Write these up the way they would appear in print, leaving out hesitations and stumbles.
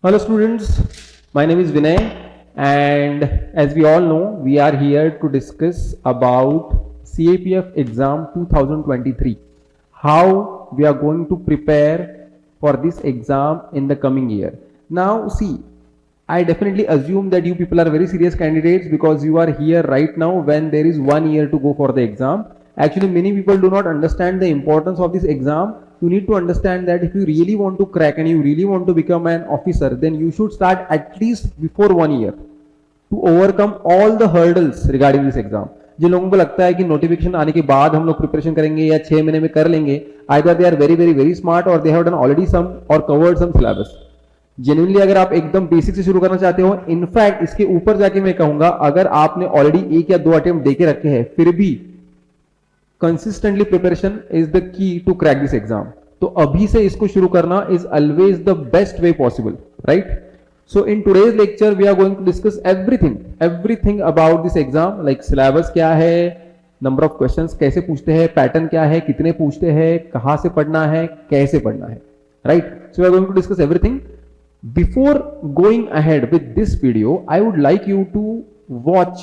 Hello students, my name is Vinay and as we all know we are here to discuss about CAPF exam 2023. How we are going to prepare for this exam in the coming year. Now see, I definitely assume that you people are very serious candidates because you are here right now when there is 1 year to go for the exam. Actually many people do not understand the importance of this exam. You need to understand that if you really want to crack and you really want to become an officer, then you should start at least before 1 year to overcome all the hurdles regarding this exam. जिन लोगों को लगता है कि notification आने के बाद हम लोग प्रिपरेशन करेंगे या 6 महीने में कर लेंगे, either they are very smart or they have done already some or covered some syllabus. Genuinely अगर आप एकदम बेसिक से शुरू करना चाहते हो, इनफैक्ट इसके ऊपर जाके मैं कहूंगा अगर आपने ऑलरेडी 1 या 2 अटेम्प्ट देके रखे हैं फिर भी consistently preparation is the key to crack this exam. तो अभी से इसको शुरू करना is always the best way possible, right? So in today's lecture we are going to discuss everything about this exam, like syllabus क्या है, number of questions कैसे पूछते हैं, पैटर्न क्या है, कितने पूछते हैं, कहां से पढ़ना है, कैसे पढ़ना है, right? So we are going to discuss everything. Before going ahead with this video, I would like you to watch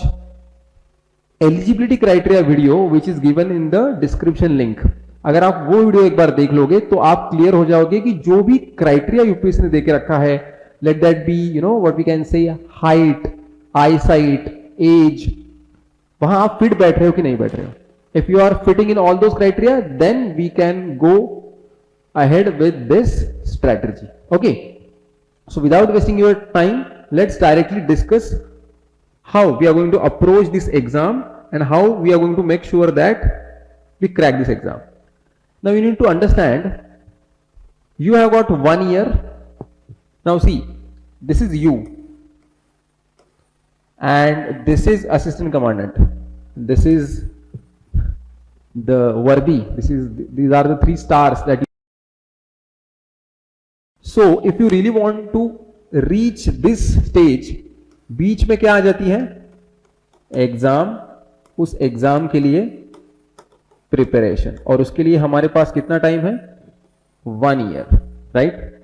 eligibility criteria video which is given in the description link. अगर आप वो वीडियो एक बार देख लोगे तो आप clear हो जाओगे कि जो भी क्राइटेरिया यूपीएससी ने देके रखा है, let that be what we can say height, eyesight, age, वहां आप फिट बैठ रहे हो कि नहीं बैठ रहे हो. If you are fitting in all those criteria then we can go ahead with this strategy. Okay, so without wasting your time, let's directly discuss how we are going to approach this exam and how we are going to make sure that we crack this exam. Now you need to understand you have got 1 year. Now see, this is you and this is assistant commandant, this is the Vardi, these are the 3 stars that you. So if you really want to reach this stage, बीच में क्या आ जाती है? Exam. उस exam के लिए preparation, और उसके लिए हमारे पास कितना टाइम है? 1 ईयर, राइट?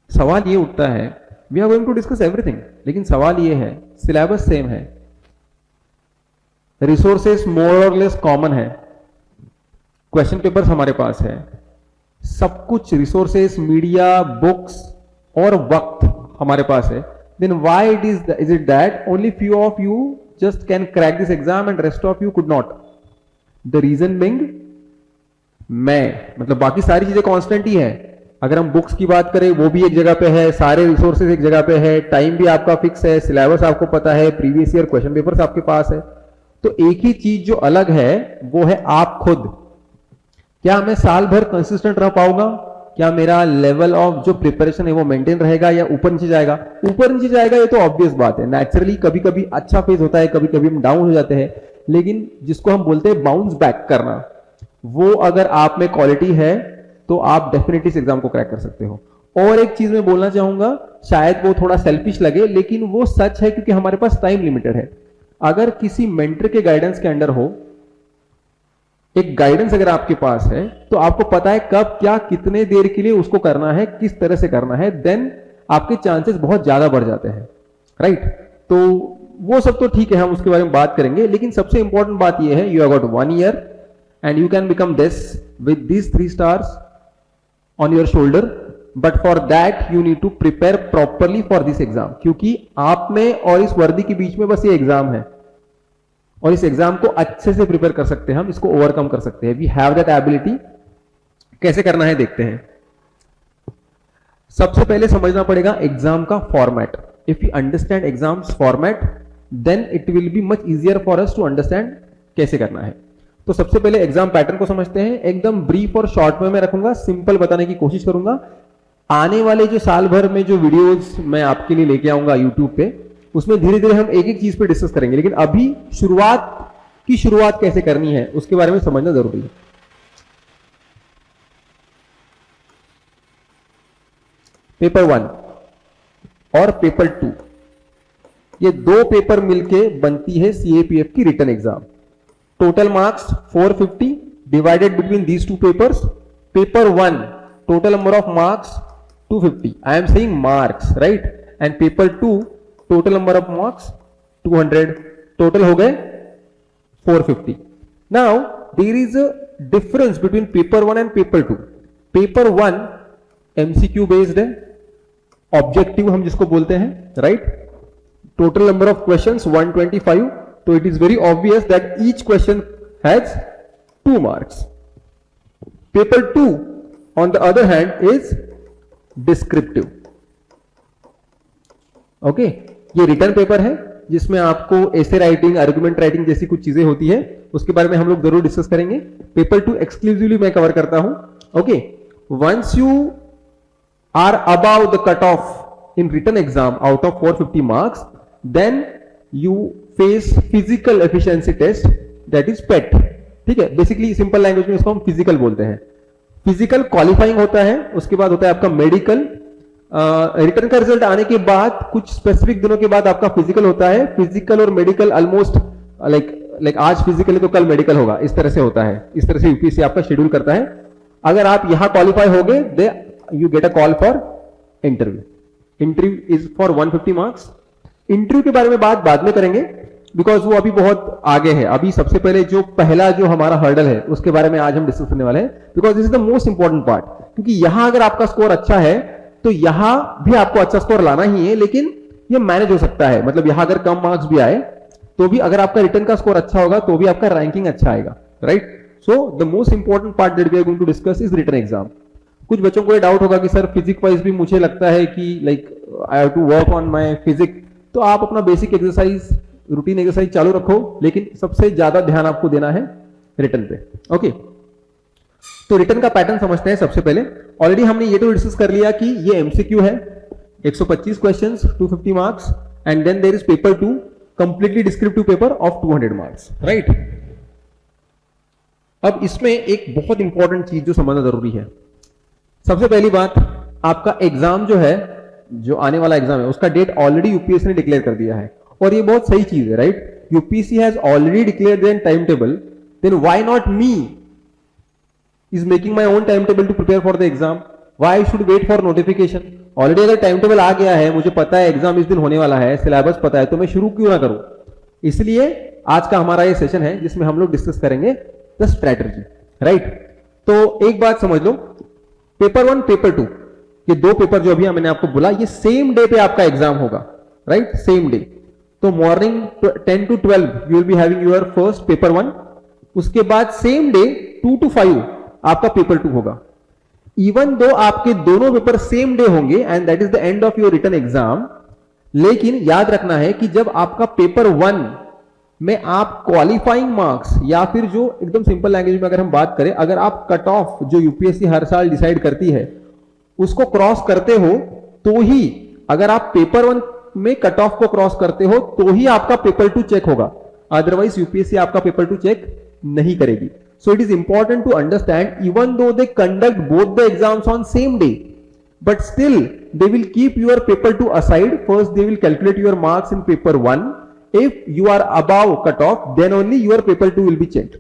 सवाल ये उठता है, we are going to discuss everything, लेकिन सवाल ये है सिलेबस सेम है, रिसोर्सेस मोर और लेस कॉमन है, क्वेश्चन पेपर्स हमारे पास है, सब कुछ रिसोर्सेस, मीडिया, बुक्स और वक्त हमारे पास है. Then why is it that only few of you just can crack this exam and rest of you could not? The reason being मैं, मतलब बाकी सारी चीजें कांस्टेंट ही है. अगर हम बुक्स की बात करें वो भी एक जगह पे है, सारे रिसोर्सेज एक जगह पे है, टाइम भी आपका फिक्स है, सिलेबस आपको पता है, प्रीवियस ईयर क्वेश्चन पेपर्स आपके पास है. तो एक ही चीज जो अलग है वो है आप खुद. क्या मैं साल भर कंसिस्टेंट रह पाऊंगा? क्या मेरा लेवल ऑफ जो प्रिपरेशन है वो मेंटेन रहेगा या ऊपर नीचे जाएगा? ऊपर नीचे जाएगा ये तो ऑब्वियस बात है, नेचुरली कभी कभी अच्छा फेज होता है, कभी कभी हम डाउन हो जाते हैं, लेकिन जिसको हम बोलते हैं बाउंस बैक करना, वो अगर आप में क्वालिटी है तो आप डेफिनेटली इस एग्जाम को क्रैक कर सकते हो. और एक चीज मैं बोलना चाहूंगा, शायद वो थोड़ा सेल्फिश लगे लेकिन वो सच है, क्योंकि हमारे पास टाइम लिमिटेड है. अगर किसी मेंटर के गाइडेंस के अंडर हो, एक गाइडेंस अगर आपके पास है तो आपको पता है कब क्या कितने देर के लिए उसको करना है, किस तरह से करना है, देन आपके चांसेस बहुत ज्यादा बढ़ जाते हैं, राइट? तो वो सब तो ठीक है, हम उसके बारे में बात करेंगे, लेकिन सबसे इंपॉर्टेंट बात यह है you have got 1 year and you can become this with these 3 stars on your shoulder. But for that you need to prepare properly for this exam, क्योंकि आप में और इस वर्दी के बीच में बस ये एग्जाम है, और इस एग्जाम को अच्छे से प्रिपेयर कर सकते हैं हम, इसको ओवरकम कर सकते हैं. We have that ability. कैसे करना है देखते हैं. सबसे पहले समझना पड़ेगा एग्जाम का format. If you understand exams format then it will be much easier for us to understand कैसे करना है. तो सबसे पहले एग्जाम पैटर्न को समझते हैं. एकदम ब्रीफ और शॉर्ट में मैं रखूंगा, सिंपल बताने की कोशिश करूंगा. आने वाले जो साल भर में जो वीडियोज मैं आपके लिए लेके आऊंगा यूट्यूब पे, उसमें धीरे धीरे हम एक एक चीज पे डिस्कस करेंगे, लेकिन अभी शुरुआत कैसे करनी है उसके बारे में समझना जरूरी है. पेपर 1 और पेपर 2 ये 2 पेपर मिलके बनती है सीएपीएफ की written exam. Total marks 450 divided between these 2 papers. Paper 1 total number of marks 250. I am saying marks, right? And paper 2 total number of marks 200. Total हो गए 450. Now there is a difference between paper 1 and paper 2. Paper 1 MCQ based है, objective हम जिसको बोलते हैं, right? Total number of questions 125. तो it is very obvious that each question has 2 marks. Paper 2 on the other hand is descriptive. Okay, ये return paper है जिसमें आपको एसे राइटिंग, आर्गुमेंट राइटिंग जैसी कुछ चीजें होती है, उसके बारे में हम लोग जरूर डिस्कस करेंगे. पेपर 2 एक्सक्लूसिवली मैं कवर करता हूं. Okay, once you are above the cutoff in written exam out of 450 marks, then you face physical efficiency test, that is PET. ठीक है, बेसिकली सिंपल लैंग्वेज में इसको हम फिजिकल बोलते हैं. फिजिकल क्वालिफाइंग होता है, उसके बाद होता है आपका मेडिकल. रिटर्न का रिजल्ट आने के बाद कुछ स्पेसिफिक दिनों के बाद आपका फिजिकल होता है. फिजिकल और मेडिकल ऑलमोस्ट लाइक आज फिजिकल है तो कल मेडिकल होगा, इस तरह से होता है. इस तरह से यूपीएससी आपका शेड्यूल करता है. अगर आप यहां क्वालिफाई हो गए, you get a call for interview. Interview is for 150 marks. Interview के बारे में बात बाद में करेंगे, बिकॉज वो अभी बहुत आगे है. अभी सबसे पहले जो पहला जो हमारा हर्डल है उसके बारे में आज हम डिस्कस करने वाले हैं, because this is the most important part. क्योंकि यहां अगर आपका स्कोर अच्छा है तो यहां भी आपको अच्छा स्कोर लाना ही है, लेकिन ये मैनेज हो सकता है. मतलब यहां अगर कम मार्क्स भी आए तो भी अगर आपका रिटर्न का स्कोर अच्छा होगा तो भी आपका रैंकिंग अच्छा आएगा, right? So the most important part that we are going to discuss is written exam. कुछ बच्चों को ये डाउट होगा कि सर फिजिक वाइज भी मुझे लगता है कि like I have to work on my physique. तो आप अपना बेसिक एक्सरसाइज, रूटीन एक्सरसाइज चालू रखो, लेकिन सबसे ज्यादा ध्यान आपको देना है रिटर्न पे. ओके, तो रिटर्न का पैटर्न समझते हैं. सबसे पहले ऑलरेडी हमने ये तो डिस्कस कर लिया कि ये एमसीक्यू है, 125 questions, 250 marks, and then there is paper 2, completely descriptive paper of 200 marks, right? अब इसमें एक बहुत इंपॉर्टेंट चीज जो समझना जरूरी है. सबसे पहली बात, आपका एग्जाम जो है, जो आने वाला एग्जाम है, उसका डेट ऑलरेडी यूपीएससी ने डिक्लेयर कर दिया है, और ये बहुत सही चीज है, right? UPSC has already declared their time table, then why not me is making my own time table to prepare for the exam? Why I should wait for notification? Already अगर टाइम टेबल आ गया है, मुझे पता है exam इस दिन होने वाला है, सिलेबस पता है, तो मैं शुरू क्यों ना करूं? इसलिए आज का हमारा ये सेशन है जिसमें हम लोग डिस्कस करेंगे द स्ट्रेटजी, राइट? तो एक बात समझ लो, पेपर 1, पेपर 2, ये दो पेपर जो अभी मैंने आपको बोला, ये सेम डे पे आपका एग्जाम होगा, राइट? Same day. तो morning 10 to 12 you will be having your first paper 1. उसके बाद सेम डे 2 to 5 आपका पेपर 2 होगा. इवन दो आपके दोनों पेपर सेम डे होंगे and that is the end of your written exam, लेकिन याद रखना है कि जब आपका पेपर 1 में आप क्वालिफाइंग मार्क्स, या फिर जो एकदम सिंपल लैंग्वेज में अगर हम बात करें, अगर आप कट ऑफ जो यूपीएससी हर साल डिसाइड करती है उसको क्रॉस करते हो, तो ही, अगर आप पेपर 1 में कट ऑफ को क्रॉस करते हो तो ही आपका पेपर 2 चेक होगा. अदरवाइज यूपीएससी आपका पेपर 2 चेक नहीं करेगी. So it is important to understand, even though they conduct both the exams on same day, but still they will keep your paper 2 aside. First they will calculate your marks in paper 1. If you are above cutoff, then only your paper 2 will be checked,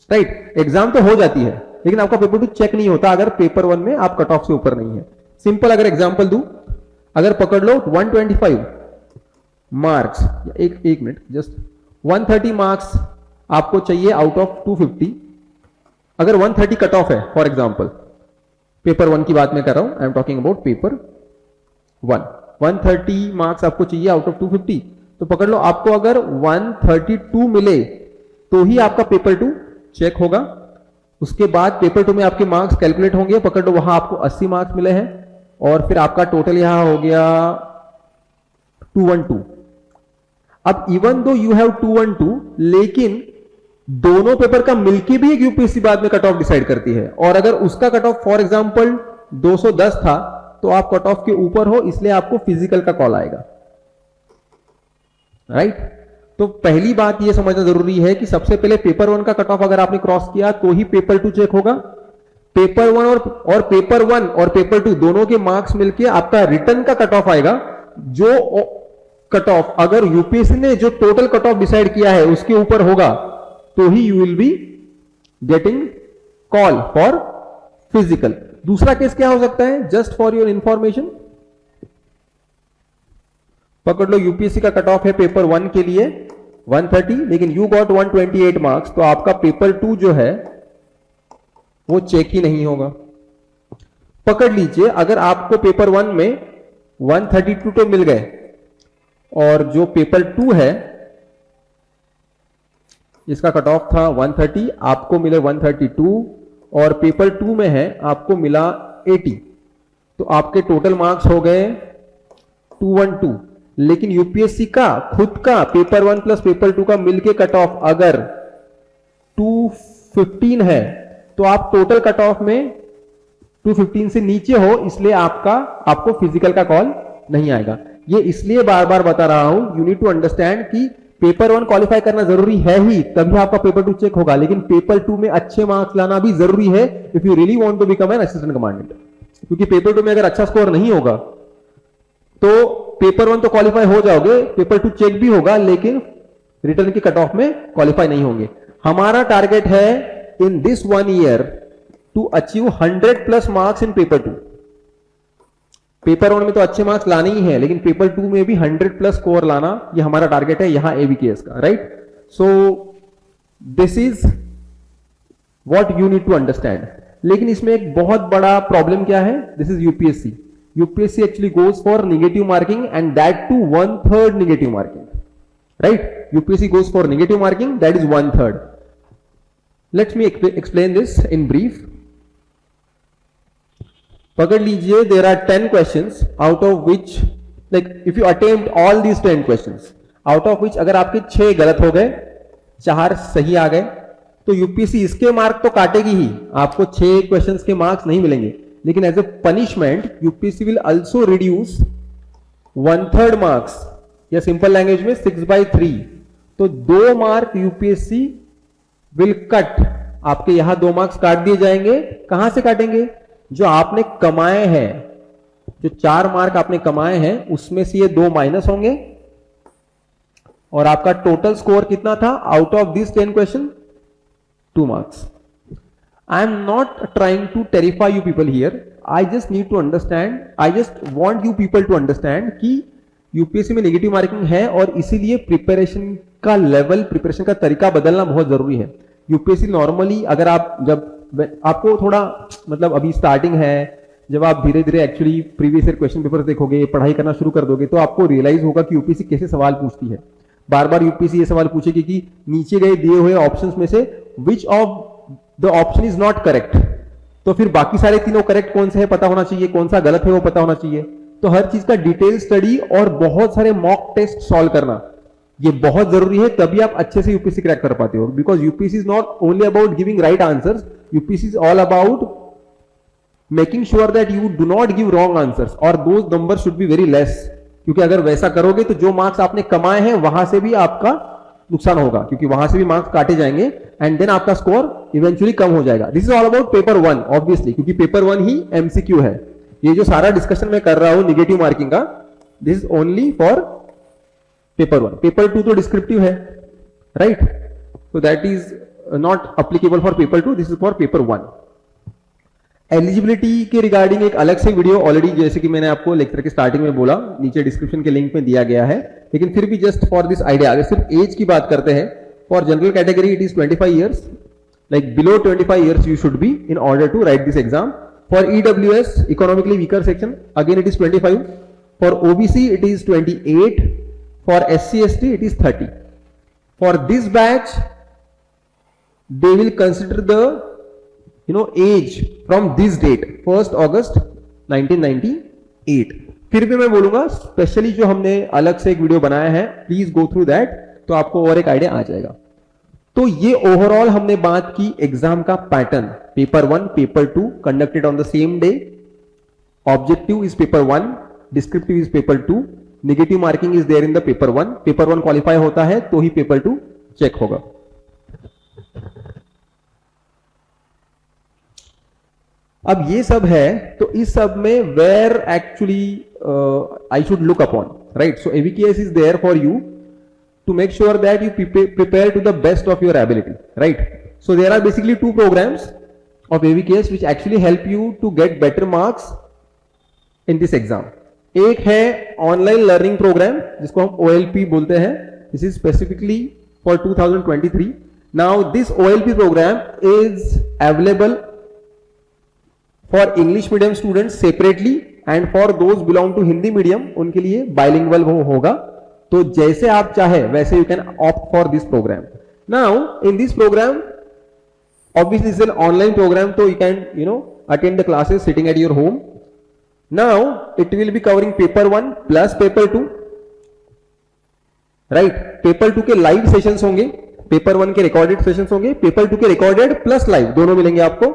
right? Exam तो हो जाती है, लेकिन आपका paper 2 check नहीं होता अगर paper 1 में आप कट ऑफ से ऊपर नहीं है. सिंपल अगर एग्जांपल दूं, अगर पकड़ लो 125 मार्क्स, एक मिनट, जस्ट 130 मार्क्स आपको चाहिए आउट ऑफ 250. अगर 130 कट ऑफ है, फॉर एग्जाम्पल पेपर 1 की बात मैं कर रहा हूं, आई am talking about paper 1. 130 marks आपको चाहिए आउट ऑफ 250, तो पकड़ लो आपको अगर 132 मिले तो ही आपका पेपर 2 चेक होगा. उसके बाद पेपर 2 में आपके मार्क्स कैलकुलेट होंगे, पकड़ लो वहां आपको 80 मार्क्स मिले हैं, और फिर आपका टोटल यहां हो गया 212. अब इवन दो यू हैव 212, लेकिन दोनों पेपर का मिलके भी एक यूपीएससी बाद में कट ऑफ डिसाइड करती है, और अगर उसका कट ऑफ फॉर एग्जांपल 210 था तो आप कट ऑफ के ऊपर हो, इसलिए आपको फिजिकल का कॉल आएगा, राइट? तो पहली बात यह समझना जरूरी है कि सबसे पहले पेपर 1 का कट ऑफ अगर आपने क्रॉस किया तो ही पेपर 2 चेक होगा. पेपर 1 और पेपर 1 और पेपर 2 दोनों के मार्क्स मिलके आपका रिटर्न का कट ऑफ आएगा. जो कट ऑफ अगर यूपीएससी ने जो टोटल कट ऑफ डिसाइड किया है उसके ऊपर होगा तो ही you will be getting call for physical. दूसरा केस क्या हो सकता है, जस्ट फॉर योर इंफॉर्मेशन, पकड़ लो यूपीएससी का कट ऑफ है पेपर 1 के लिए 130, लेकिन यू गॉट 128 मार्क्स, तो आपका पेपर 2 जो है वो चेक ही नहीं होगा। पकड़ लीजिए अगर आपको पेपर 1 में 132 तो मिल गए और जो पेपर 2 है इसका कट ऑफ था 130, आपको मिले 132 और पेपर 2 में है आपको मिला 80, तो आपके टोटल मार्क्स हो गए 212। लेकिन यूपीएससी का खुद का पेपर 1 प्लस पेपर 2 का मिलके कट ऑफ अगर 215 है तो आप टोटल कट ऑफ में 215 से नीचे हो, इसलिए आपको फिजिकल का कॉल नहीं आएगा। ये इसलिए बार बार बता रहा हूं, यू नीड टू अंडरस्टैंड कि पेपर 1 क्वालिफाई करना जरूरी है ही, तभी आपका पेपर 2 चेक होगा, लेकिन पेपर 2 में अच्छे मार्क्स लाना भी जरूरी है if you really want to become an assistant commandant. क्योंकि पेपर 2 में अगर अच्छा स्कोर नहीं होगा तो पेपर 1 तो क्वालिफाई हो जाओगे, पेपर 2 चेक भी होगा, लेकिन रिटर्न के कट ऑफ में क्वालिफाई नहीं होंगे। हमारा टारगेट है in this 1 year to achieve 100+ marks in paper 2। Paper 1 में तो अच्छे मार्क्स लाने ही है, लेकिन पेपर 2 में भी 100+ स्कोर लाना, ये हमारा टारगेट है यहां एबीकेएस का, right. So this is what you need to understand. लेकिन इसमें एक बहुत बड़ा प्रॉब्लम क्या है, this is UPSC. UPSC actually goes for negative marking and that too 1/3 negative marking, right. UPSC goes for negative marking, that is 1/3। Let's me explain this in brief. पकड़ लीजिए, there are 10 questions out of which, like if you attempt all these 10 questions, out of विच अगर आपके 6 गलत हो गए, 4 सही आ गए, तो यूपीएससी इसके मार्क तो काटेगी ही, आपको 6 क्वेश्चंस के मार्क्स नहीं मिलेंगे। लेकिन as a punishment UPSC will also reduce 1/3 marks, या सिंपल लैंग्वेज में 6/3। तो 2 मार्क यूपीएससी विल कट, आपके यहां 2 मार्क्स काट दिए जाएंगे। कहां से काटेंगे, जो आपने कमाए हैं, जो 4 मार्क आपने कमाए हैं उसमें से ये 2 माइनस होंगे और आपका टोटल स्कोर कितना था out of this 10 question, 2 marks. I am not trying to terrify you people here, I just need to understand, I just want you people to understand कि यूपीएससी में नेगेटिव मार्किंग है और इसीलिए preparation का level, preparation का तरीका बदलना बहुत जरूरी है। यूपीएससी नॉर्मली अगर आप जब आपको थोड़ा मतलब अभी स्टार्टिंग है, जब आप धीरे धीरे actually previous year question paper देखोगे, पढ़ाई करना शुरू कर दोगे, तो आपको रियलाइज होगा कि यूपीएससी कैसे सवाल पूछती है। बार बार यूपीएससी ये सवाल पूछेगी कि नीचे गए दिए हुए ऑप्शंस में से which of the option is not correct, तो फिर बाकी सारे तीनों करेक्ट कौन से है पता होना चाहिए, कौन सा गलत है वो पता होना चाहिए। तो हर चीज का डिटेल स्टडी और बहुत सारे मॉक टेस्ट सॉल्व करना ये बहुत जरूरी है, तभी आप अच्छे से यूपीएससी क्रैक कर पाते हो। Because UPSC is not only about giving right answers, UPSC is all about making sure that you do not give wrong answers और those number should be very less. क्योंकि अगर वैसा करोगे तो जो मार्क्स आपने कमाए हैं वहां से भी आपका नुकसान होगा, क्योंकि वहां से भी मार्क्स काटे जाएंगे एंड देन आपका स्कोर इवेंचुअली कम हो जाएगा। This is all about paper 1 obviously, क्योंकि पेपर 1 ही एमसीक्यू है। ये जो सारा डिस्कशन मैं कर रहा हूं नेगेटिव मार्किंग का, this is only for paper 1। Paper 2 तो डिस्क्रिप्टिव है, right, so that is not applicable for paper 2, this is for paper 1। Eligibility के रिगार्डिंग एक अलग से वीडियो ऑलरेडी, जैसे कि मैंने आपको लेक्चर के स्टार्टिंग में बोला, नीचे डिस्क्रिप्शन के लिंक में दिया गया है, लेकिन फिर भी जस्ट फॉर दिस आइडिया, अगर सिर्फ एज की बात करते हैं, for general category it is 25 years, like below 25 years you should be in order to write this exam. For EWS economically weaker section again it is 25, for OBC it is 28, for SC ST it is 30। For this batch they will consider the age from this date 1st August 1998। फिर भी मैं बोलूंगा specially जो हमने अलग से एक video बनाया है, प्लीज गो थ्रू दैट, तो आपको और एक आइडिया आ जाएगा। तो ये ओवरऑल हमने बात की एग्जाम का pattern, paper 1 paper 2 conducted on the same day, objective is paper 1, descriptive is paper 2, negative marking is there in the paper 1। Paper 1 qualify होता है तो ही पेपर 2 चेक होगा। अब ये सब है, तो इस सब में where actually I should look upon, right. So ABKS is there for you to make sure that you prepare to the best of your ability, right. So there are basically 2 programs, of AVKS which actually help you to get better marks in this exam. एक है online learning programme जिसको हम OLP बोलते हैं. This is specifically for 2023. Now this OLP program is available for English medium students separately and for those belong to Hindi medium उनके लिए bilingual वो होगा. तो जैसे आप चाहे वैसे you can opt for this program. Now in this program obviously this is an online program so you can attend the classes sitting at your home. Now it will be covering paper 1 plus paper 2, right? paper 2 के live sessions होंगे, paper 1 के recorded sessions होंगे, paper 2 के recorded plus live दोनों मिलेंगे आपको.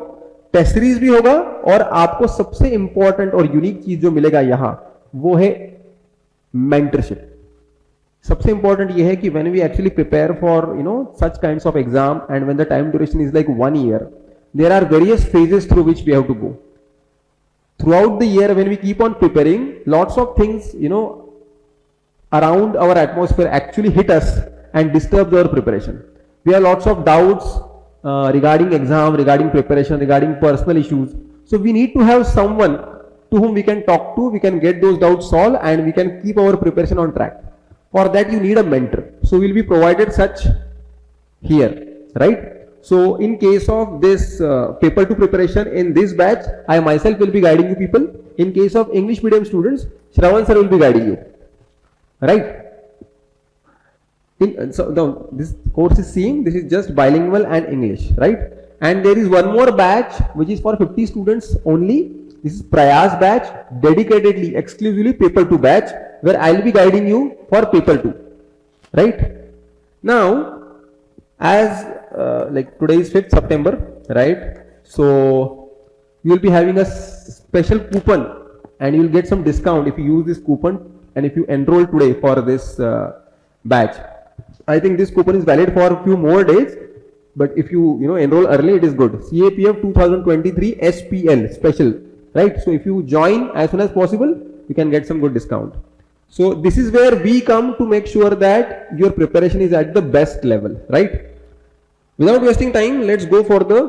Test series भी होगा और आपको सबसे इंपॉर्टेंट और यूनिक चीज जो मिलेगा यहां वो है मेंटरशिप. सबसे इंपॉर्टेंट ये है कि when we actually prepare for such kinds of exam and when the time duration is like 1 year, there are various phases through which we have to go. Throughout the year when we keep on preparing lots of things around our atmosphere actually hit us and disturbs our preparation. We have lots of doubts regarding exam, regarding preparation, regarding personal issues. So we need to have someone to whom we can talk to, we can get those doubts solved and we can keep our preparation on track. For that you need a mentor. So we'll be provided such here, right? So in case of this paper 2 preparation in this batch, I myself will be guiding you people. In case of English medium students, Shravan sir will be guiding you, right? So this course is same, this is just bilingual and English, right? And there is one more batch which is for 50 students only. This is Prayas batch, dedicatedly, exclusively paper 2 batch, where I will be guiding you for paper 2, right? Now, as like today is 5th September, right? So you will be having a special coupon and you will get some discount if you use this coupon and if you enroll today for this batch. I think this coupon is valid for a few more days, but if you enroll early, it is good. CAPF 2023 SPL special, right? So if you join as soon as possible, you can get some good discount. So this is where we come to make sure that your preparation is at the best level, right? Without wasting time, let's go for the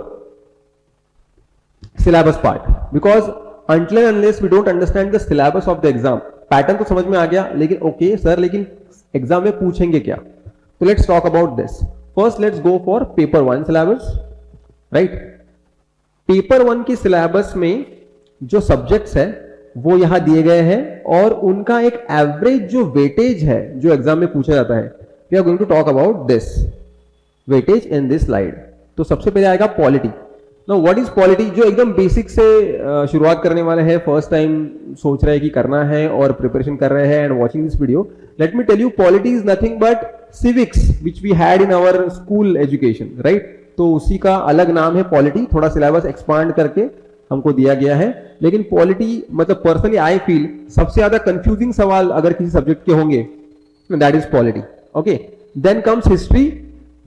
syllabus part, because until and unless we don't understand the syllabus of the exam, pattern तो समझ में आ गया, लेकिन okay sir, लेकिन exam में पूछेंगे क्या? So let's talk about this. First, let's go for paper 1 syllabus, right? Paper 1 की syllabus में जो subjects है वो यहां दिए गए हैं और उनका एक एवरेज जो वेटेज है जो एग्जाम में पूछा जाता है. We are going to talk about this weightage in this slide. तो सबसे पहले आएगा polity. Now what is polity? जो एकदम बेसिक से शुरुआत करने वाले हैं, फर्स्ट टाइम सोच रहे हैं कि करना है और प्रिपरेशन कर रहे हैं and watching this video, let me tell you polity is nothing but civics which we had in our school education, right? तो उसी का अलग नाम है पॉलिटी. थोड़ा सिलेबस एक्सपांड करके हमको दिया गया है, लेकिन पॉलिटी मतलब पर्सनली आई फील सबसे ज्यादा कंफ्यूजिंग सवाल अगर किसी सब्जेक्ट के होंगे that is polity. Okay, then comes history.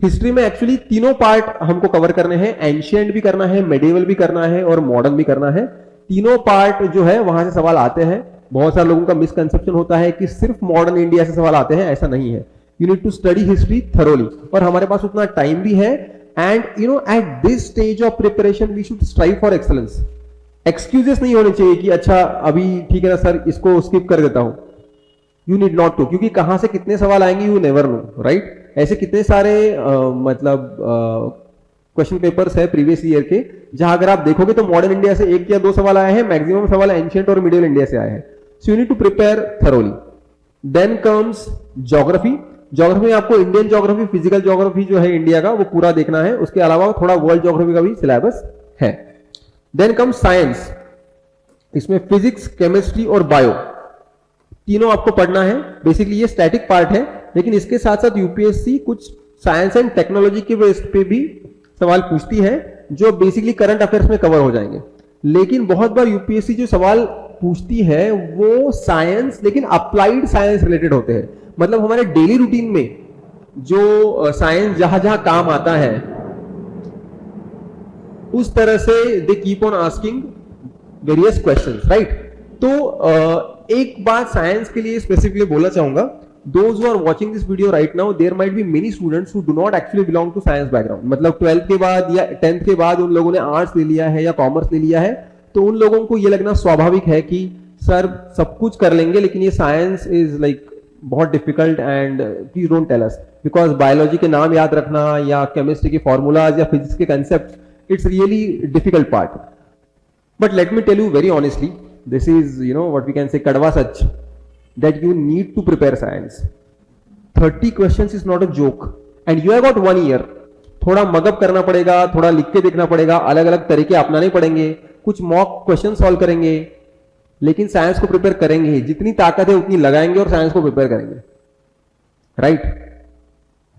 History में एक्चुअली तीनों पार्ट हमको कवर करने हैं. एंशिएंट भी करना है, मेडिवल भी करना है और मॉडर्न भी करना है. तीनों पार्ट जो है वहां से सवाल आते हैं. बहुत सारे लोगों का मिसकंसेप्शन होता है कि सिर्फ मॉडर्न इंडिया से सवाल आते हैं, ऐसा नहीं है. You need to study history thoroughly. और हमारे पास उतना टाइम भी है. And at this stage of preparation we should strive for excellence. Excuses नहीं होने चाहिए कि अच्छा अभी ठीक है ना सर, इसको स्किप कर देता हूं. You need not to, क्योंकि कहां से कितने सवाल आएंगे you never know, right? ऐसे कितने सारे मतलब क्वेश्चन पेपर्स है प्रीवियस ईयर के जहां अगर आप देखोगे तो मॉडर्न इंडिया से 1 या 2 सवाल आए हैं, मैक्सिमम सवाल एंशिएंट और मिडियल इंडिया से आए हैं. So you need to prepare thoroughly. Then comes geography. Geography में आपको इंडियन ज्योग्राफी, फिजिकल ज्योग्राफी जो है इंडिया का वो पूरा देखना है. उसके अलावा थोड़ा वर्ल्ड ज्योग्राफी का भी सिलेबस है. Then come science. इसमें फिजिक्स, केमिस्ट्री और बायो तीनों आपको पढ़ना है. बेसिकली ये स्टैटिक पार्ट है, लेकिन इसके साथ साथ यूपीएससी कुछ साइंस एंड टेक्नोलॉजी के बेस पे भी सवाल पूछती है जो बेसिकली करंट अफेयर्स में कवर हो जाएंगे. लेकिन बहुत बार यूपीएससी जो सवाल पूछती है वो साइंस लेकिन अप्लाइड साइंस रिलेटेड होते हैं. मतलब हमारे डेली रूटीन में जो साइंस जहां जहां काम आता है उस तरह से दे keep on asking various questions, right? तो एक बात साइंस के लिए स्पेसिफिकली बोलना चाहूंगा, those who are watching this video right now, there might be many students who do not actually belong to science background. मतलब 12th के बाद या 10th के बाद उन लोगों ने आर्ट्स ले लिया है या कॉमर्स ले लिया है, तो उन लोगों को ये लगना स्वाभाविक है कि सर सब कुछ कर लेंगे लेकिन ये साइंस इज लाइक बहुत difficult and please don't tell us, because biology के नाम याद रखना या केमिस्ट्री के फॉर्मूलाज या फिजिक्स के concept, it's really difficult part. But let me tell you very honestly, this is, you know, what we can say kadwa sach, that you need to prepare science. 30 questions is not a joke and you have got 1 year. थोड़ा mug up करना पड़ेगा, थोड़ा लिख के देखना पड़ेगा, अलग अलग तरीके अपनाने पड़ेंगे, कुछ मॉक क्वेश्चन सॉल्व करेंगे, लेकिन साइंस को प्रिपेयर करेंगे, जितनी ताकत है उतनी लगाएंगे और साइंस को प्रिपेयर करेंगे, राइट?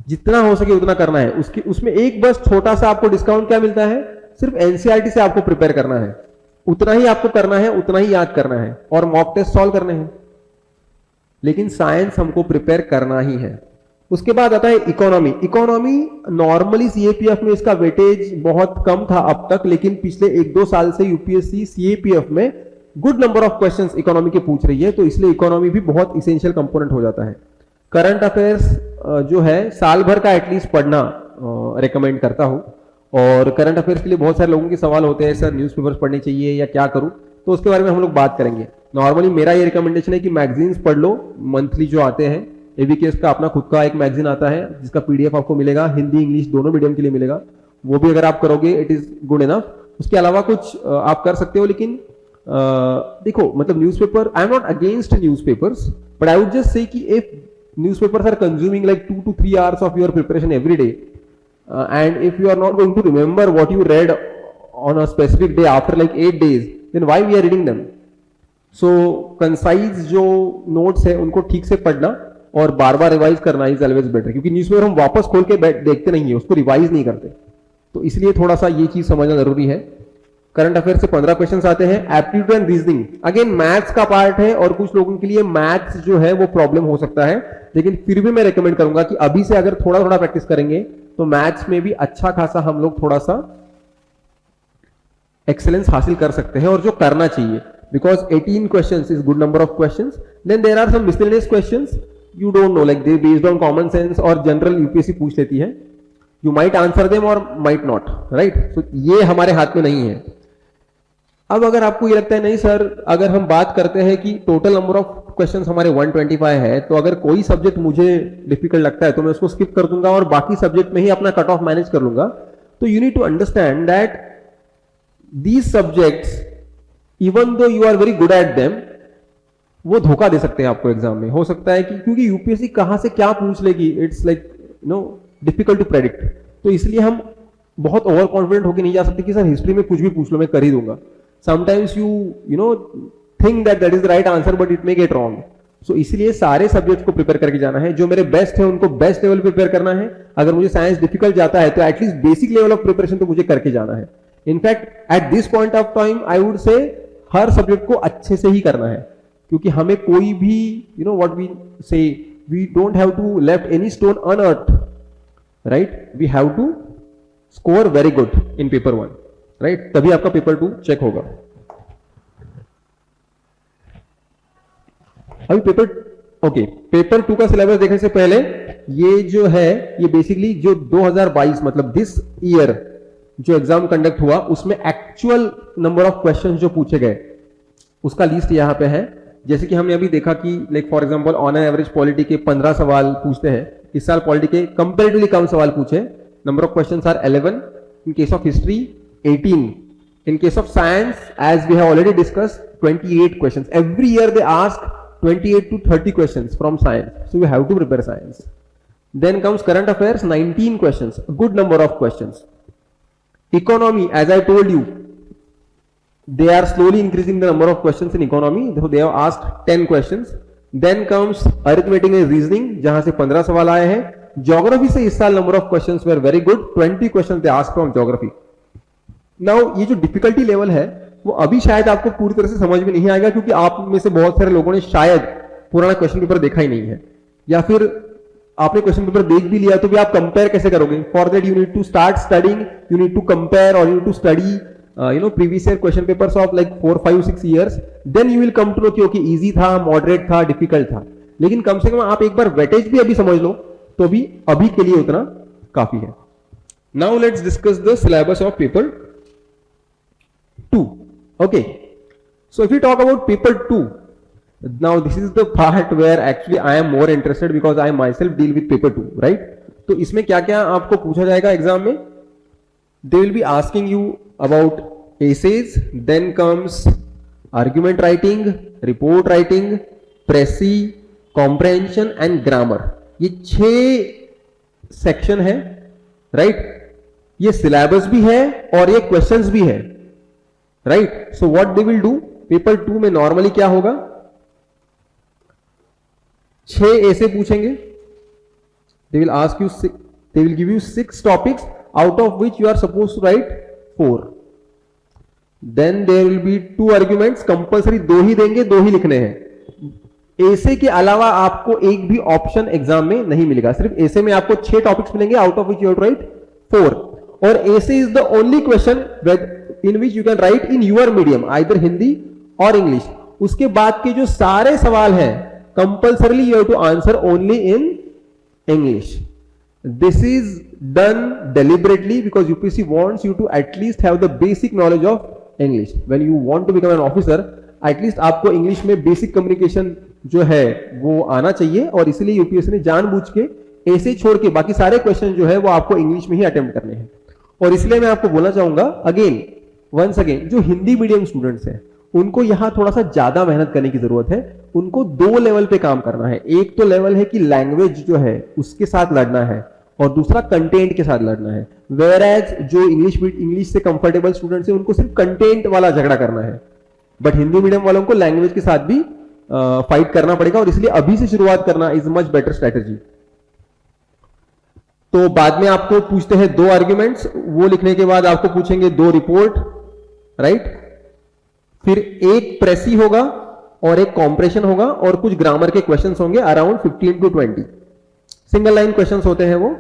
जितना हो सके उतना करना है. उसमें एक बस छोटा सा आपको डिस्काउंट क्या मिलता है, सिर्फ एनसीईआरटी से आपको प्रिपेयर करना है, उतना ही आपको करना है, उतना ही याद करना है और मॉक टेस्ट सॉल्व करने हैं, लेकिन साइंस हमको प्रिपेयर करना ही है. उसके बाद आता है इकोनॉमी. इकोनॉमी नॉर्मली सीएपीएफ में इसका वेटेज बहुत कम था अब तक, लेकिन पिछले 1-2 साल से यूपीएससी सीएपीएफ में good number of questions economy के पूछ रही है, तो इसलिए इकोनॉमी भी बहुत इसेंशियल कंपोनेंट हो जाता है. करंट अफेयर्स जो है साल भर का एटलीस्ट पढ़ना रिकमेंड करता हूं. और करंट अफेयर्स के लिए बहुत सारे लोगों के सवाल होते हैं, सर न्यूज़पेपर्स पढ़ने चाहिए या क्या करूं, तो उसके बारे में हम लोग बात करेंगे. नॉर्मली मेरा ये रिकमेंडेशन है कि मैगजीन्स पढ़ लो, मंथली जो आते हैं. एबीकेएस का अपना खुद का एक मैगजीन आता है जिसका पीडीएफ आपको मिलेगा, हिंदी इंग्लिश दोनों मीडियम के लिए मिलेगा, वो भी अगर आप करोगे इट इज गुड इनफ. उसके अलावा कुछ आप कर सकते हो, लेकिन देखो मतलब newspaper, I am not against newspapers, but I would just say कि if newspapers are consuming like 2 to 3 hours of your preparation every day, and if you are not going to remember what you read on a specific day after like 8 days, then why we are reading them? So concise जो notes है उनको ठीक से पढ़ना और बार बार revise करना is always better, क्योंकि newspaper हम वापस खोल के देखते नहीं है, उसको रिवाइज नहीं करते, तो इसलिए थोड़ा सा ये चीज समझना जरूरी है. करंट अफेयर से 15 क्वेश्चंस आते हैं. Aptitude and reasoning again maths का पार्ट है और कुछ लोगों के लिए मैथ्स जो है वो प्रॉब्लम हो सकता है, लेकिन फिर भी मैं रिकमेंड करूंगा कि अभी से अगर थोड़ा थोड़ा प्रैक्टिस करेंगे तो मैथ्स में भी अच्छा खासा हम लोग थोड़ा सा एक्सेलेंस हासिल कर सकते हैं, और जो करना चाहिए, because 18 questions is good number of questions. Then there are some miscellaneous questions you don't know, like they based on common sense और जनरल यूपीएससी पूछ लेती है. यू माइट आंसर देम और माइट नॉट, राइट? तो ये हमारे हाथ में नहीं है. अब अगर आपको ये लगता है नहीं सर, अगर हम बात करते हैं कि टोटल नंबर ऑफ क्वेश्चंस हमारे 125 है, तो अगर कोई सब्जेक्ट मुझे डिफिकल्ट लगता है तो मैं उसको स्किप कर दूंगा और बाकी सब्जेक्ट में ही अपना कट ऑफ मैनेज कर लूंगा. तो you need to understand that these subjects even though you are very good at them, वो धोखा दे सकते हैं आपको एग्जाम में. हो सकता है कि क्योंकि यूपीएससी कहां से क्या पूछ लेगी, it's like difficult to predict. तो इसलिए हम बहुत ओवर कॉन्फिडेंट होकर नहीं जा सकते कि सर हिस्ट्री में कुछ भी पूछ लो मैं कर ही दूंगा. Sometimes you know think that is the right answer but it may get wrong. So इसलिए सारे सब्जेक्ट को प्रिपेयर करके जाना है. जो मेरे बेस्ट है उनको बेस्ट लेवल प्रिपेयर करना है. अगर मुझे साइंस डिफिकल्ट जाता है तो at least basic level of preparation तो मुझे करके जाना है. In fact at this point of time I would say her subject को अच्छे से ही करना है, क्योंकि हमें कोई भी what we say, we don't have to left any stone unearth, right? We have to score very good in paper 1, right? तभी आपका पेपर 2 चेक होगा. अभी पेपर 2 का सिलेबस देखने से पहले ये जो है ये बेसिकली जो 2022 मतलब दिस ईयर जो एग्जाम कंडक्ट हुआ उसमें एक्चुअल नंबर ऑफ क्वेश्चंस जो पूछे गए उसका लिस्ट यहां पे है. जैसे कि हमने अभी देखा कि like for example on an average polity के 15 सवाल पूछते हैं. इस साल पॉलिटी के कंपैरेटिवली कम सवाल पूछे. Number of questions are 11. In case of history 18. In case of science, as we have already discussed, 28 questions. Every year they ask 28 to 30 questions from science. So you have to prepare science. Then comes current affairs, 19 questions. A good number of questions. Economy, as I told you, they are slowly increasing the number of questions in economy. So they have asked 10 questions. Then comes arithmetic and reasoning, जहां से 15 सवाल आए हैं. Geography से इस साल number of questions were very good. 20 questions they asked from geography. Now ये जो डिफिकल्टी लेवल है वो अभी शायद आपको पूरी तरह से समझ में नहीं आएगा, क्योंकि आप में से बहुत सारे लोगों ने शायद पुराना क्वेश्चन पेपर देखा ही नहीं है, या फिर आपने क्वेश्चन पेपर देख भी लिया तो भी आप कंपेयर कैसे करोगे? For that you need to start studying, you need to compare और you need to study previous year question papers of like 4, 5, 6 years. Then you will come to know कि ओके इजी था, moderate था, difficult था. लेकिन कम से कम आप एक बार weightage भी अभी समझ लो तो भी अभी के लिए उतना काफी है. Now let's discuss the syllabus of paper 2. Okay, so if we talk about paper 2, now this is the part where actually I am more interested because I myself deal with paper 2, right? तो इसमें क्या क्या आपको पूछा जाएगा exam में? They will be asking you about essays, then comes argument writing, report writing, précis, comprehension and grammar. ये 6 section है, राइट? ये सिलेबस भी है और ये क्वेश्चंस भी है, right? So what they will do, paper 2 में नॉर्मली क्या होगा, 6 ऐसे पूछेंगे. They will ask you, they will give you 6 topics out of which you are supposed to write 4. Then there will be 2 arguments, compulsory 2 ही देंगे, 2 ही लिखने हैं. ऐसे के अलावा आपको एक भी ऑप्शन एग्जाम में नहीं मिलेगा. सिर्फ ऐसे में आपको 6 टॉपिक्स मिलेंगे out of which you have to write 4. और ऐसे is the only question in which you can write in your medium, either Hindi और इंग्लिश. उसके बाद के जो सारे सवाल हैं compulsorily you have to answer only in English. This is done deliberately because UPSC wants you to at least have the basic knowledge of English. When you want to become an officer, at least आपको English में basic communication जो है वो आना चाहिए, और इसलिए UPSC ने जानबूझ के ऐसे छोड़ के बाकी सारे क्वेश्चन जो है वो आपको इंग्लिश में ही अटेम्प्ट करने हैं. और इसलिए मैं आपको बोलना चाहूंगा अगेन, वंस अगेन, जो हिंदी मीडियम स्टूडेंट्स हैं उनको यहां थोड़ा सा ज्यादा मेहनत करने की जरूरत है. उनको 2 लेवल पे काम करना है. एक तो लेवल है कि लैंग्वेज जो है उसके साथ लड़ना है, और दूसरा कंटेंट के साथ लड़ना है. वेयर एज जो इंग्लिश से कंफर्टेबल स्टूडेंट्स हैं उनको सिर्फ कंटेंट वाला झगड़ा करना है, बट हिंदी मीडियम वालों को लैंग्वेज के साथ भी फाइट करना पड़ेगा, और इसलिए अभी से शुरुआत करना इज मच बेटर स्ट्रेटेजी. तो बाद में आपको पूछते हैं 2 आर्ग्यूमेंट्स, वो लिखने के बाद आपको पूछेंगे 2 रिपोर्ट, राइट? फिर एक प्रेसी होगा और एक कॉम्प्रेशन होगा, और कुछ ग्रामर के क्वेश्चंस होंगे around 15 to 20 single line questions होते हैं वो.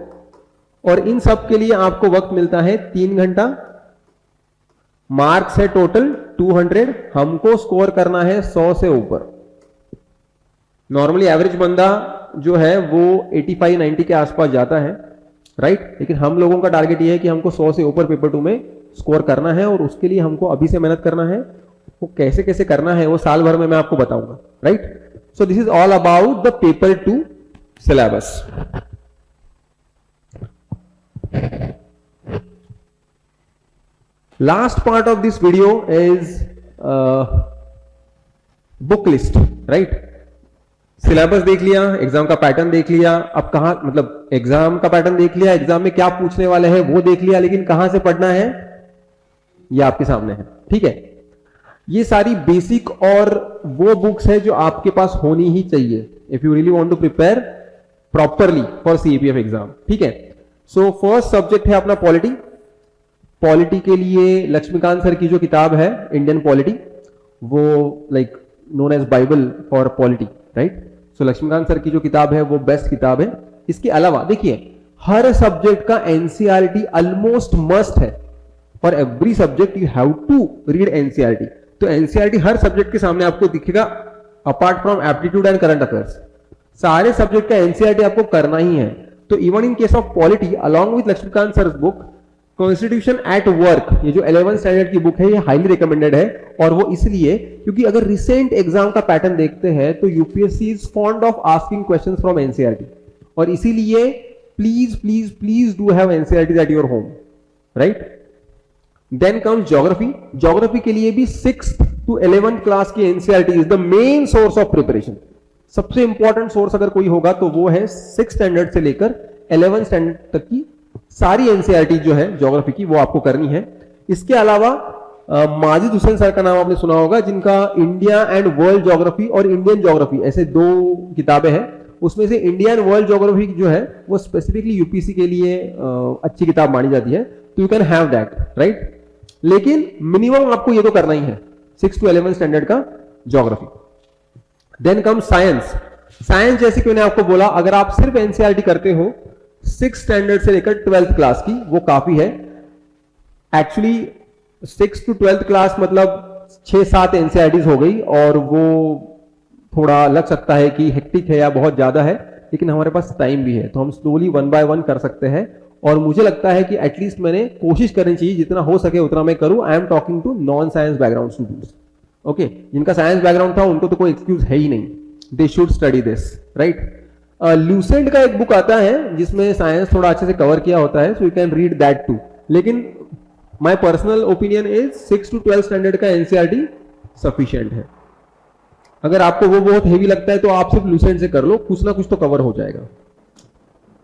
और इन सब के लिए आपको वक्त मिलता है 3 घंटा. मार्क्स है टोटल 200. हमको स्कोर करना है 100 से ऊपर. नॉर्मली एवरेज बंदा जो है वो 85-90 के आसपास जाता है, राइट? लेकिन हम लोगों का टारगेट ये है कि हमको 100 से ऊपर पेपर 2 में स्कोर करना है, और उसके लिए हमको अभी से मेहनत करना है. वो कैसे कैसे करना है वो साल भर में मैं आपको बताऊंगा, right? So this is all about the paper 2 syllabus. Last part of this video is book list, right? Syllabus देख लिया, एग्जाम का पैटर्न देख लिया. अब कहां, मतलब एग्जाम का पैटर्न देख लिया, एग्जाम में क्या पूछने वाले हैं वो देख लिया, लेकिन कहां से पढ़ना है ये आपके सामने है, ठीक है? ये सारी बेसिक और वो बुक्स है जो आपके पास होनी ही चाहिए if you really want to prepare properly for CAPF exam, ठीक है? सो फर्स्ट सब्जेक्ट है अपना पॉलिटी. पॉलिटी के लिए लक्ष्मीकांत सर की जो किताब है इंडियन पॉलिटी, वो like known as Bible for polity, right? So Lakshmikant sir की जो किताब है वो बेस्ट किताब है. इसके अलावा देखिए, हर सब्जेक्ट का एनसीईआरटी ऑलमोस्ट मस्ट है. For every subject you have to read NCERT. तो एनसीईआरटी हर सब्जेक्ट के सामने आपको दिखेगा, apart from aptitude and current affairs. सारे सब्जेक्ट का एनसीईआरटी आपको करना ही है. तो even in case of polity, along with Lakshmikant sir book constitution at work, ये जो 11th स्टैंडर्ड की बुक है, ये हाईली रिकमेंडेड है. और वो इसलिए क्योंकि अगर रिसेंट एग्जाम का पैटर्न देखते हैं तो UPSC is fond of asking questions from NCERT, और इसीलिए please please please do have NCERT at your home, right? Then comes geography. Geography के लिए भी 6th to 11th क्लास की NCERT is the main source of preparation. सबसे important source अगर कोई होगा तो वो है 6th स्टैंडर्ड से लेकर 11th स्टैंडर्ड तक की सारी एनसीईआरटी जो है ज्योग्राफी की, वो आपको करनी है. इसके अलावा माजिद हुसैन सर का नाम आपने सुना होगा, जिनका इंडिया एंड वर्ल्ड ज्योग्राफी और इंडियन ज्योग्राफी ऐसे 2 किताबें हैं. उसमें से इंडिया एंड वर्ल्ड ज्योग्राफी जो है वो स्पेसिफिकली यूपीसी के लिए अच्छी किताब मानी जाती है. तो you can have that, right? लेकिन मिनिमम आपको ये तो करना ही है 6th to 11th स्टैंडर्ड का geography. Then come science. Science जैसे कि मैंने आपको बोला, अगर आप सिर्फ एनसीईआरटी करते हो 6th स्टैंडर्ड से लेकर 12th क्लास की, वो काफी है. Actually 6th to 12th class मतलब 6-7 एनसीईआरटीज हो गई, और वो थोड़ा लग सकता है कि हेक्टिक है या बहुत ज्यादा है, लेकिन हमारे पास टाइम भी है तो हम स्लोली वन बाय वन कर सकते हैं। और मुझे लगता है कि एटलीस्ट मैंने कोशिश करनी चाहिए, जितना हो सके उतना मैं करूं। I am talking to non science background students, okay. जिनका साइंस बैकग्राउंड था उनको तो कोई एक्सक्यूज है ही नहीं, they should study this, right. Lucent का एक बुक आता है जिसमें साइंस थोड़ा अच्छे से कवर किया होता है, so you can read that too. लेकिन my personal opinion is 6 to 12 standard का एनसीईआरटी सफिशिएंट है। अगर आपको वो बहुत हेवी लगता है तो आप सिर्फ ल्यूसेंट से कर लो, कुछ ना कुछ तो कवर हो जाएगा।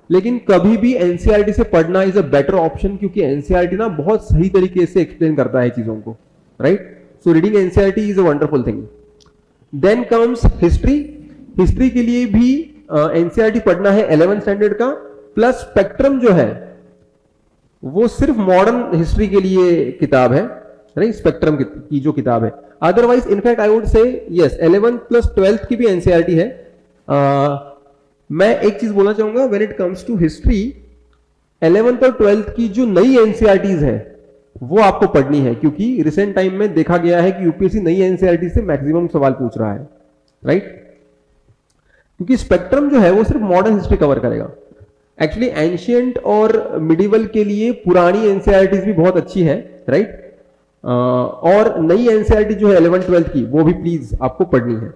लेकिन कभी भी एनसीईआरटी से पढ़ना इज अ बेटर ऑप्शन, क्योंकि एनसीईआरटी ना बहुत सही तरीके से एक्सप्लेन करता है चीजों को, right. So reading NCERT is a wonderful thing. Then comes history. History के लिए भी एनसीईआरटी पढ़ना है 11th स्टैंडर्ड का, प्लस स्पेक्ट्रम जो है वो सिर्फ मॉडर्न हिस्ट्री के लिए किताब है, राइट, स्पेक्ट्रम की जो किताब है। Otherwise in fact I would say yes 11th plus 12th की भी एनसीईआरटी है। मैं एक चीज बोलना चाहूंगा, when it comes to history 11th और 12th की जो नई एनसीईआरटीज है वो आपको पढ़नी है, क्योंकि रिसेंट टाइम में देखा गया है कि यूपीएससी नई एनसीईआरटी से मैक्सिमम सवाल पूछ रहा है, राइट। क्योंकि स्पेक्ट्रम जो है वो सिर्फ मॉडर्न हिस्ट्री कवर करेगा। एक्चुअली एंशियंट और मिडिवल के लिए पुरानी एनसीईआरटीज भी बहुत अच्छी है, राइट। और नई एनसीईआरटी जो है 11th-12th की वो भी प्लीज आपको पढ़नी है।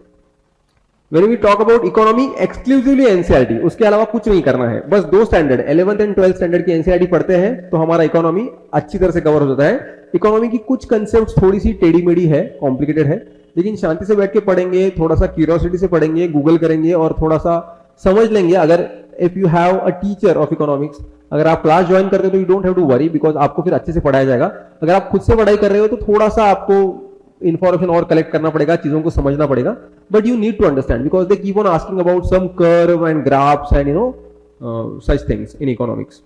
When we talk about economy, exclusively NCERT, उसके अलावा कुछ नहीं करना है। बस 2 standard 11th and 12th standard की एनसीईआरटी पढ़ते हैं तो हमारा इकोनॉमी अच्छी तरह से कवर हो जाता है। इकोनॉमी की कुछ कंसेप्ट थोड़ी सी टेढ़ी मेढ़ी है, कॉम्प्लिकेटेड है, लेकिन शांति से बैठ के पढ़ेंगे, थोड़ा सा क्यूरियोसिटी से पढ़ेंगे, गूगल करेंगे और थोड़ा सा समझ लेंगे। अगर if you have a teacher of economics, अगर आप क्लास ज्वाइन करते हो तो you don't have to worry, because आपको फिर अच्छे से पढ़ाया जाएगा। अगर आप खुद से पढ़ाई कर रहे हो तो थोड़ा सा आपको इंफॉर्मेशन और कलेक्ट करना पड़ेगा, चीजों को समझना पड़ेगा, but you need to understand because they keep on asking about some curve and graphs and such things in economics.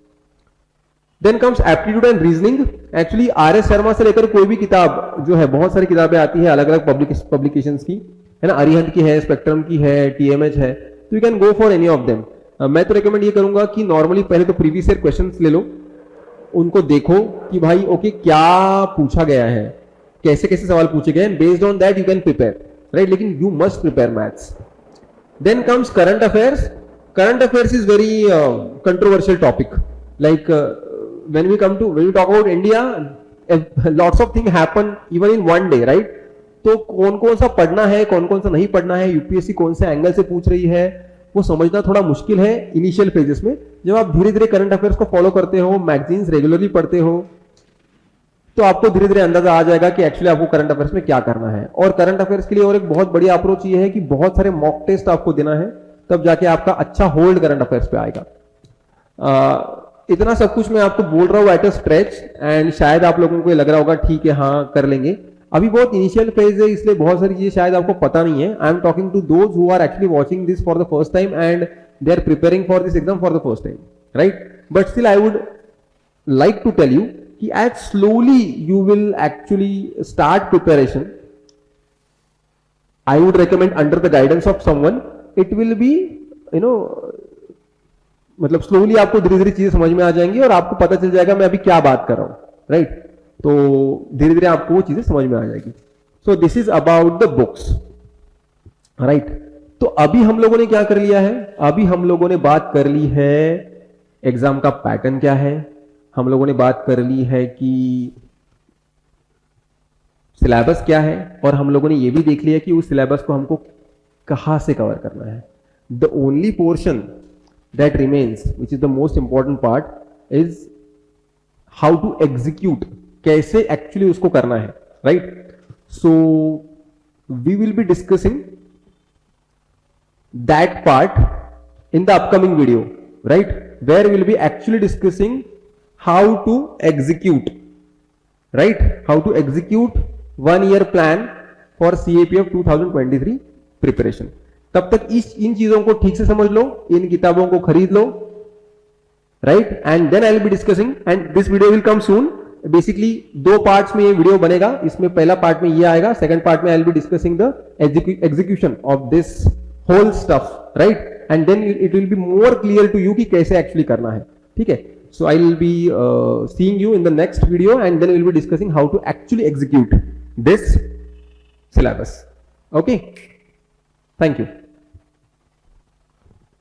Then comes aptitude and reasoning. Actually R S. Sharma से लेकर कोई भी किताब जो है, बहुत सारी किताबें आती है अलग अलग पब्लिकेशंस की, है ना, अरिहंत की है, स्पेक्ट्रम की है, टीएमएच है, तो you can go for any of them. मैं तो रिकमेंड ये करूंगा कि नॉर्मली पहले तो प्रीवियस ईयर क्वेश्चंस ले लो, उनको देखो कि भाई ओके क्या पूछा गया है, कैसे कैसे सवाल पूछे गए, based on that you can prepare, right. लेकिन you must prepare maths. Then comes current affairs. Current affairs is very controversial topic, like when we talk about India, lots of things happen even in one day, right? तो कौन कौन सा पढ़ना है, कौन कौन सा नहीं पढ़ना है, यूपीएससी कौन से एंगल से पूछ रही है, वो समझना थोड़ा मुश्किल है इनिशियल फेजेस में। जब आप धीरे धीरे करंट अफेयर्स को फॉलो करते हो, मैगजीन्स रेगुलरली पढ़ते हो, तो आपको धीरे धीरे अंदाजा आ जाएगा कि एक्चुअली आपको करंट अफेयर्स में क्या करना है। और करंट अफेयर्स के लिए और एक बहुत बड़ी अप्रोच ये है कि बहुत सारे मॉक टेस्ट आपको देना है, तब जाके आपका अच्छा होल्ड करंट अफेयर्स पे आएगा। इतना सब कुछ मैं आपको बोल रहा हूँ एट अ स्ट्रेच, एंड शायद आप लोगों को लग रहा होगा ठीक है हाँ कर लेंगे, अभी बहुत इनिशियल फेज है, इसलिए बहुत सारी चीजें शायद आपको पता नहीं है। I am talking to those who are actually watching this for the first time and they are preparing for this exam for the first time, right. But still I would like to tell you कि as slowly you will actually start preparation, I would recommend under the guidance of someone, it will be मतलब स्लोली आपको धीरे धीरे चीजें समझ में आ जाएंगी और आपको पता चल जाएगा मैं अभी क्या बात कर रहा हूं, राइट। तो धीरे धीरे आपको वो चीजें समझ में आ जाएगी। सो this is about the books, right. तो अभी हम लोगों ने क्या कर लिया है, अभी हम लोगों ने बात कर ली है एग्जाम का पैटर्न क्या है, हम लोगों ने बात कर ली है कि सिलेबस क्या है, और हम लोगों ने ये भी देख लिया कि उस सिलेबस को हमको कहां से कवर करना है। The only portion that remains, which is the most important part, is how to execute, कैसे actually उसको करना है, right? So we will be discussing that part in the upcoming video, right? Where we will be actually discussing how to execute, right? How to execute 1 year plan for CAPF 2023 preparation. तब तक इन चीजों को ठीक से समझ लो, इन किताबों को खरीद लो, right. And then I will be discussing, and this video will come soon. Basically 2 parts में ये वीडियो बनेगा, इसमें पहला पार्ट में ये आएगा, सेकंड पार्ट में I will be discussing the execution of this whole stuff, right. And then it will be more clear to you कि कैसे एक्चुअली करना है, ठीक है। So I will be seeing you in the next video, and then will be discussing how to actually execute this syllabus, okay. Thank you.